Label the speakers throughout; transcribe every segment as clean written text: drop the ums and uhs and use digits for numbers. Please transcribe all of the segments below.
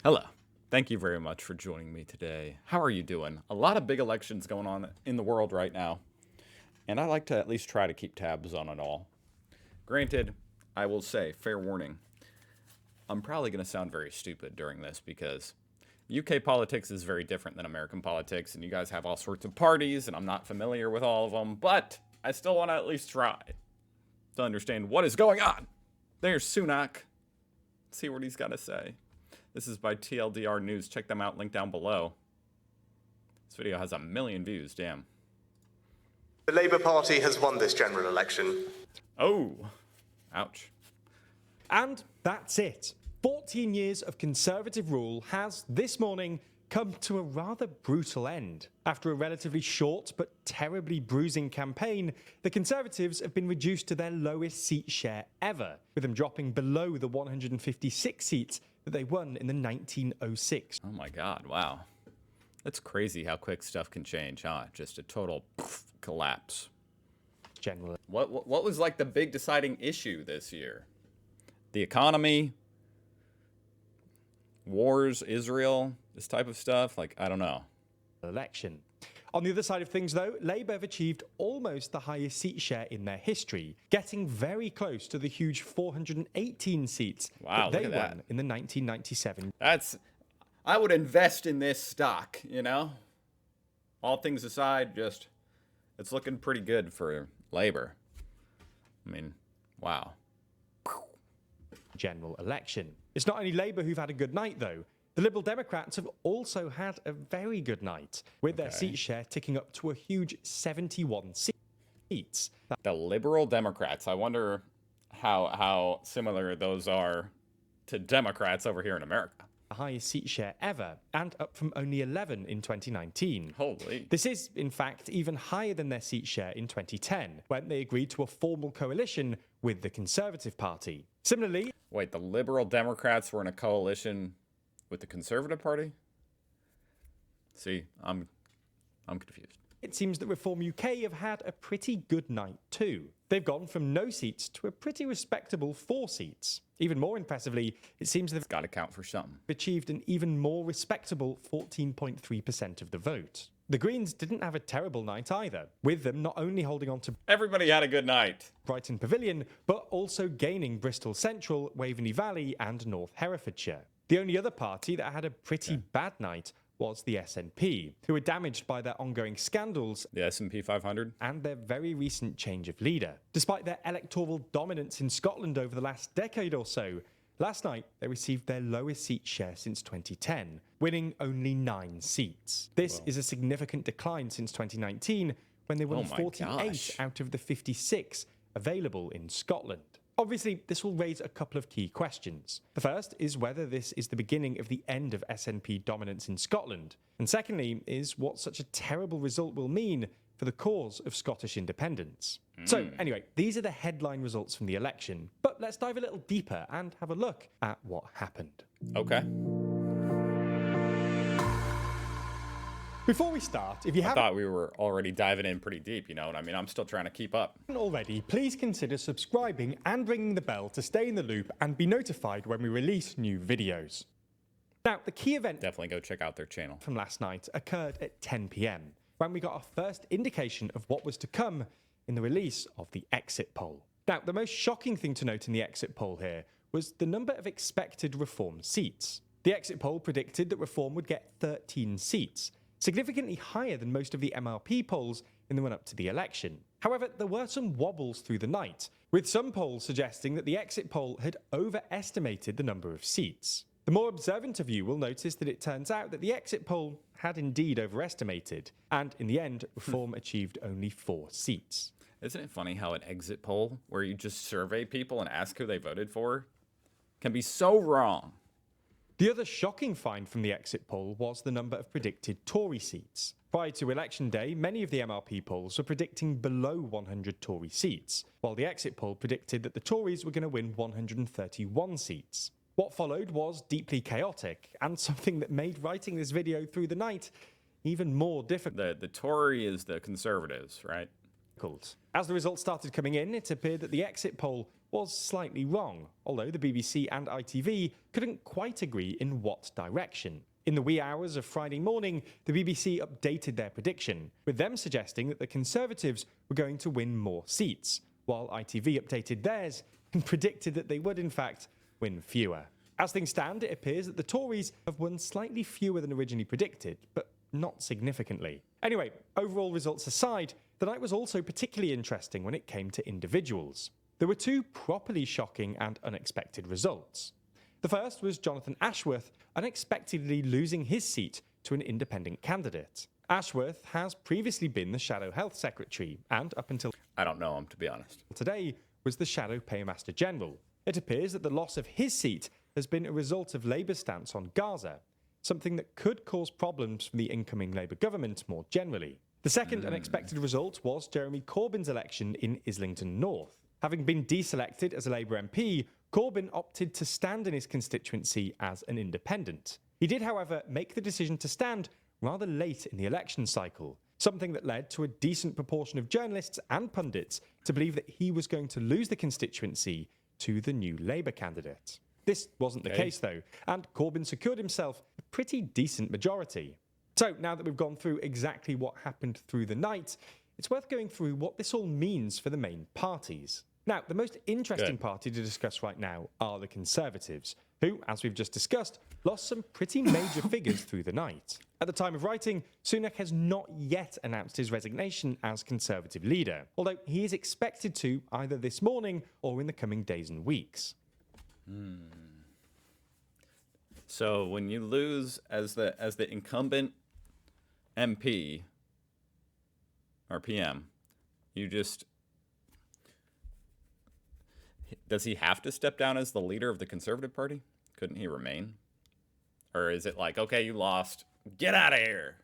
Speaker 1: Hello. Thank you very much for joining me today. How are you doing? A lot of big elections going on in the world right now, and I like to at least try to keep tabs on it all. Granted, I will say, fair warning, I'm probably going to sound very stupid during this because UK politics is very different than American politics, and you guys have all sorts of parties, and I'm not familiar with all of them, but I still want to at least try to understand what is going on. There's Sunak. Let's see what he's got to say. This is by TLDR News. Check them out, link down below. This video has 1 million views, damn.
Speaker 2: The Labour Party has won this general election.
Speaker 1: Oh, ouch.
Speaker 3: And that's it. 14 years of Conservative rule has, this morning, come to a rather brutal end. After a relatively short but terribly bruising campaign, the Conservatives have been reduced to their lowest seat share ever, with them dropping below the 156 seats that they won in the 1906.
Speaker 1: Oh my god, wow. That's crazy how quick stuff can change, huh? Just a total collapse.
Speaker 3: Generally.
Speaker 1: What was like the big deciding issue this year? The economy? Wars, Israel, this type of stuff? Like, I don't know.
Speaker 3: Election. On the other side of things, though, Labour have achieved almost the highest seat share in their history, getting very close to the huge 418 seats
Speaker 1: Wow,
Speaker 3: that they
Speaker 1: look at
Speaker 3: won in the 1997.
Speaker 1: I would invest in this stock, you know? All things aside, just, it's looking pretty good for Labour. I mean, wow.
Speaker 3: General election. It's not only Labour who've had a good night, though. The Liberal Democrats have also had a very good night, with their seat share ticking up to a huge 71 seats.
Speaker 1: The Liberal Democrats. I wonder how similar those are to Democrats over here in America.
Speaker 3: The highest seat share ever, and up from only 11 in 2019.
Speaker 1: Holy.
Speaker 3: This is, in fact, even higher than their seat share in 2010, when they agreed to a formal coalition with the Conservative Party. Similarly...
Speaker 1: Wait, the Liberal Democrats were in a coalition with the Conservative Party? See, I'm confused.
Speaker 3: It seems that Reform UK have had a pretty good night too. They've gone from no seats to a pretty respectable 4 seats. Even more impressively, it seems they've
Speaker 1: got to count for something.
Speaker 3: Achieved an even more respectable 14.3% of the vote. The Greens didn't have a terrible night either, with them not only holding on to
Speaker 1: everybody had a good night.
Speaker 3: Brighton Pavilion, but also gaining Bristol Central, Waveney Valley and North Herefordshire. The only other party that had a pretty bad night was the SNP, who were damaged by their ongoing scandals,
Speaker 1: the S&P 500,
Speaker 3: and their very recent change of leader. Despite their electoral dominance in Scotland over the last decade or so, last night they received their lowest seat share since 2010, winning only 9 seats. This is a significant decline since 2019, when they won 48 out of the 56 available in Scotland. Obviously, this will raise a couple of key questions. The first is whether this is the beginning of the end of SNP dominance in Scotland. And secondly, is what such a terrible result will mean for the cause of Scottish independence. So anyway, these are the headline results from the election. But let's dive a little deeper and have a look at what happened.
Speaker 1: Okay.
Speaker 3: Before we start, if you haven't...
Speaker 1: I thought we were already diving in pretty deep, you know what I mean? I'm still trying to keep up.
Speaker 3: Already, please consider subscribing and ringing the bell to stay in the loop and be notified when we release new videos. Now, the key event...
Speaker 1: Definitely go check out their channel.
Speaker 3: ...from last night occurred at 10 PM, when we got our first indication of what was to come in the release of the exit poll. Now, the most shocking thing to note in the exit poll here was the number of expected Reform seats. The exit poll predicted that Reform would get 13 seats, significantly higher than most of the MRP polls in the run-up to the election. However, there were some wobbles through the night, with some polls suggesting that the exit poll had overestimated the number of seats. The more observant of you will notice that it turns out that the exit poll had indeed overestimated, and in the end, Reform achieved only 4 seats.
Speaker 1: Isn't it funny how an exit poll, where you just survey people and ask who they voted for, can be so wrong?
Speaker 3: The other shocking find from the exit poll was the number of predicted Tory seats. Prior to election day, many of the MRP polls were predicting below 100 Tory seats, while the exit poll predicted that the Tories were going to win 131 seats. What followed was deeply chaotic, and something that made writing this video through the night even more difficult.
Speaker 1: The Tory is the Conservatives, right?
Speaker 3: As the results started coming in, it appeared that the exit poll was slightly wrong, although the BBC and ITV couldn't quite agree in what direction. In the wee hours of Friday morning, the BBC updated their prediction, with them suggesting that the Conservatives were going to win more seats, while ITV updated theirs and predicted that they would in fact win fewer. As things stand, it appears that the Tories have won slightly fewer than originally predicted, but not significantly. Anyway, overall results aside, the night was also particularly interesting when it came to individuals. There were two properly shocking and unexpected results. The first was Jonathan Ashworth unexpectedly losing his seat to an independent candidate. Ashworth has previously been the Shadow Health Secretary and, up until
Speaker 1: I don't know him, to be honest.
Speaker 3: today, was the Shadow Paymaster General. It appears that the loss of his seat has been a result of Labour's stance on Gaza, something that could cause problems for the incoming Labour government more generally. The second unexpected result was Jeremy Corbyn's election in Islington North. Having been deselected as a Labour MP, Corbyn opted to stand in his constituency as an independent. He did, however, make the decision to stand rather late in the election cycle, something that led to a decent proportion of journalists and pundits to believe that he was going to lose the constituency to the new Labour candidate. This wasn't the case, though, and Corbyn secured himself a pretty decent majority. So, now that we've gone through exactly what happened through the night, it's worth going through what this all means for the main parties. Now, the most interesting party to discuss right now are the Conservatives, who, as we've just discussed, lost some pretty major figures through the night. At the time of writing, Sunak has not yet announced his resignation as Conservative leader, although he is expected to either this morning or in the coming days and weeks.
Speaker 1: So when you lose as the incumbent MP or PM, you just... Does he have to step down as the leader of the Conservative Party? Couldn't he remain? Or is it like, okay, you lost, get out of here?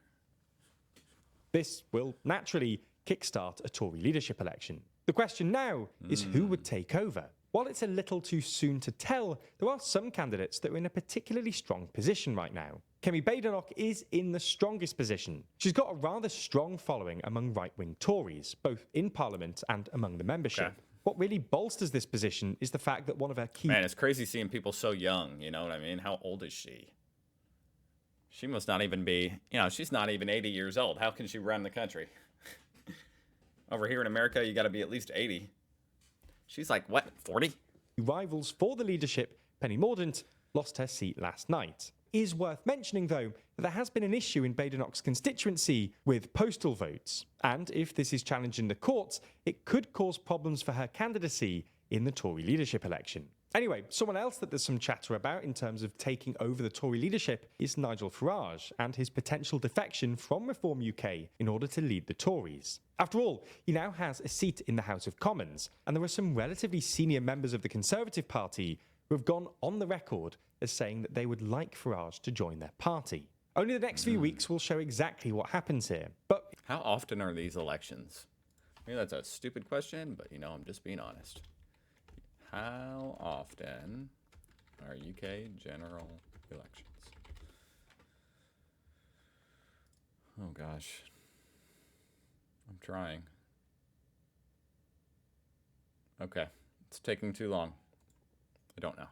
Speaker 3: This will naturally kickstart a Tory leadership election. The question now is who would take over? While it's a little too soon to tell, there are some candidates that are in a particularly strong position right now. Kemi Badenoch is in the strongest position. She's got a rather strong following among right-wing Tories, both in Parliament and among the membership.
Speaker 1: Okay.
Speaker 3: What really bolsters this position is the fact that one of her key...
Speaker 1: Man, it's crazy seeing people so young, you know what I mean? How old is she? She must not even be, she's not even 80 years old. How can she run the country? Over here in America, you got to be at least 80. She's like, what, 40?
Speaker 3: rivals for the leadership, Penny Mordaunt, lost her seat last night. It is worth mentioning, though, that there has been an issue in Badenoch's constituency with postal votes, and if this is challenged in the courts, it could cause problems for her candidacy in the Tory leadership election. Anyway, someone else that there's some chatter about in terms of taking over the Tory leadership is Nigel Farage and his potential defection from Reform UK in order to lead the Tories. After all, he now has a seat in the House of Commons, and there are some relatively senior members of the Conservative Party who have gone on the record as saying that they would like Farage to join their party. Only the next few weeks will show exactly what happens here. But
Speaker 1: how often are these elections? Maybe that's a stupid question, but I'm just being honest. How often are UK general elections? Oh gosh. I'm trying. Okay. It's taking too long. I don't know.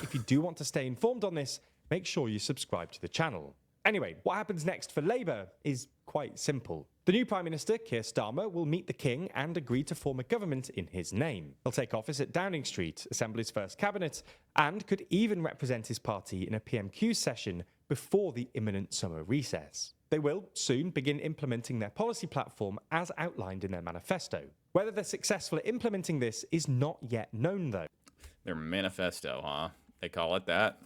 Speaker 3: if you do want to stay informed on this, make sure you subscribe to the channel. Anyway, what happens next for Labour is quite simple. The new Prime Minister, Keir Starmer, will meet the King and agree to form a government in his name. He'll take office at Downing Street, assemble his first cabinet, and could even represent his party in a PMQ session before the imminent summer recess. They will soon begin implementing their policy platform as outlined in their manifesto. Whether they're successful at implementing this is not yet known, though.
Speaker 1: Their manifesto, huh? They call it that?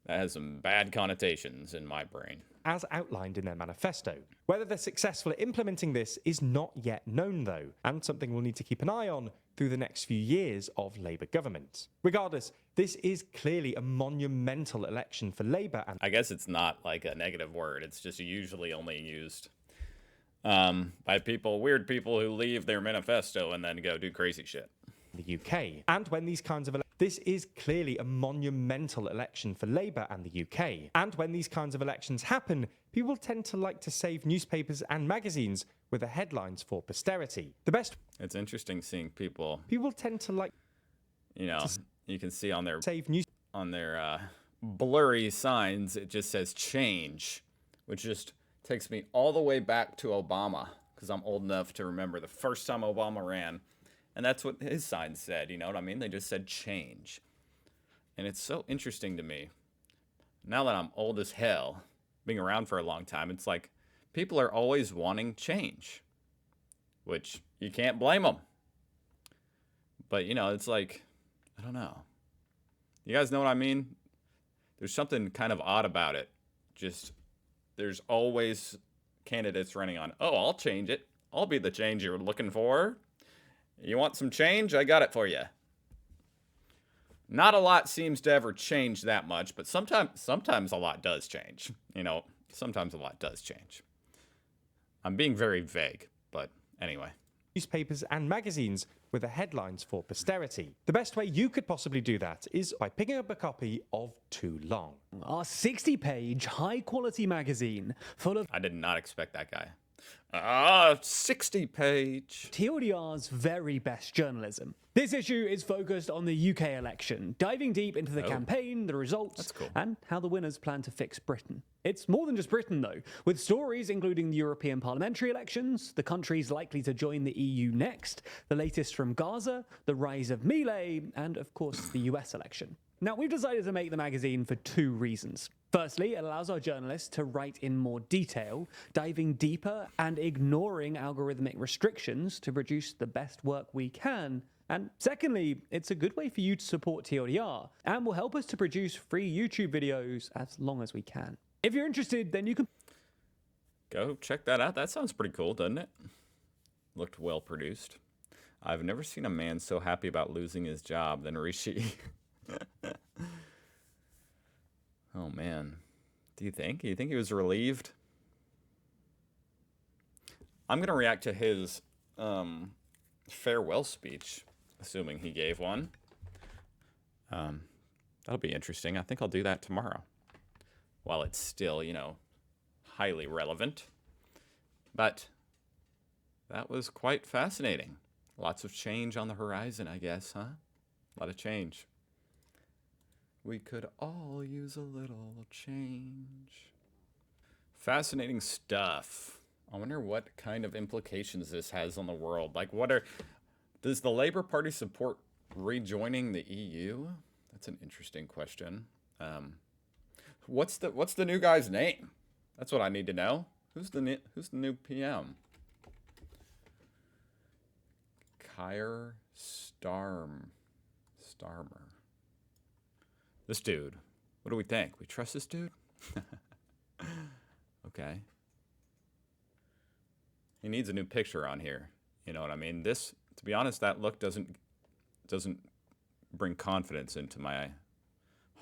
Speaker 1: That has some bad connotations in my brain.
Speaker 3: As outlined in their manifesto. Whether they're successful at implementing this is not yet known, though, and something we'll need to keep an eye on through the next few years of Labour government. Regardless, this is clearly a monumental election for Labour and...
Speaker 1: I guess it's not like a negative word. It's just usually only used by weird people who leave their manifesto and then go do crazy shit.
Speaker 3: The UK. And when these kinds of this is clearly a monumental election for Labour and the UK. And when these kinds of elections happen, people tend to like to save newspapers and magazines with the headlines for posterity. The best...
Speaker 1: It's interesting seeing people
Speaker 3: tend to like...
Speaker 1: You know, you can see on
Speaker 3: save news.
Speaker 1: their blurry signs, it just says change, which just takes me all the way back to Obama, because I'm old enough to remember the first time Obama ran. And that's what his signs said, you know what I mean? They just said change. And it's so interesting to me. Now that I'm old as hell, being around for a long time, it's like people are always wanting change, which you can't blame them. But, you know, it's like, I don't know. You guys know what I mean? There's something kind of odd about it. Just, there's always candidates running on, oh, I'll change it. I'll be the change you're looking for. You want some change? I got it for you. Not a lot seems to ever change that much, but sometimes a lot does change. You know, sometimes a lot does change. I'm being very vague, but anyway.
Speaker 3: Newspapers and magazines with the headlines for posterity. The best way you could possibly do that is by picking up a copy of Too Long.
Speaker 4: Our 60-page, high-quality magazine full of
Speaker 1: I did not expect that guy. 60-page.
Speaker 4: TLDR's very best journalism. This issue is focused on the UK election, diving deep into the campaign, the results,
Speaker 1: cool.
Speaker 4: and how the winners plan to fix Britain. It's more than just Britain, though, with stories including the European parliamentary elections, the countries likely to join the EU next, the latest from Gaza, the rise of Melee, and, of course, the US election. Now, we've decided to make the magazine for two reasons. Firstly, it allows our journalists to write in more detail, diving deeper and ignoring algorithmic restrictions to produce the best work we can. And secondly, it's a good way for you to support TLDR and will help us to produce free YouTube videos as long as we can. If you're interested, then you can
Speaker 1: Go check that out. That sounds pretty cool, doesn't it? Looked well produced. I've never seen a man so happy about losing his job than Rishi. Oh, man. Do you think? You think he was relieved? I'm going to react to his farewell speech, assuming he gave one. That'll be interesting. I think I'll do that tomorrow. While it's still, you know, highly relevant. But that was quite fascinating. Lots of change on the horizon, I guess, huh? A lot of change. We could all use a little change. Fascinating stuff. I wonder what kind of implications this has on the world. Like, does the Labour Party support rejoining the EU? That's an interesting question. What's the new guy's name? That's what I need to know. Who's the new PM? Keir Starmer. This dude. What do we think? We trust this dude? Okay. He needs a new picture on here. You know what I mean? This, to be honest, that look doesn't bring confidence into my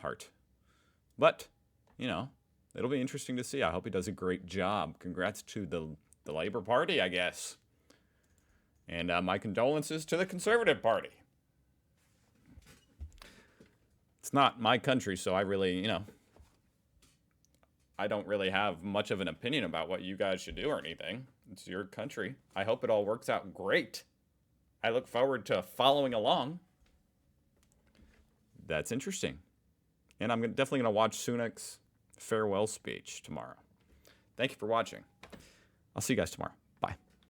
Speaker 1: heart. But, you know, it'll be interesting to see. I hope he does a great job. Congrats to the Labour Party, I guess. And my condolences to the Conservative Party. It's not my country, so I really, you know, I don't really have much of an opinion about what you guys should do or anything. It's your country. I hope it all works out great. I look forward to following along. That's interesting. And I'm definitely going to watch Sunak's farewell speech tomorrow. Thank you for watching. I'll see you guys tomorrow.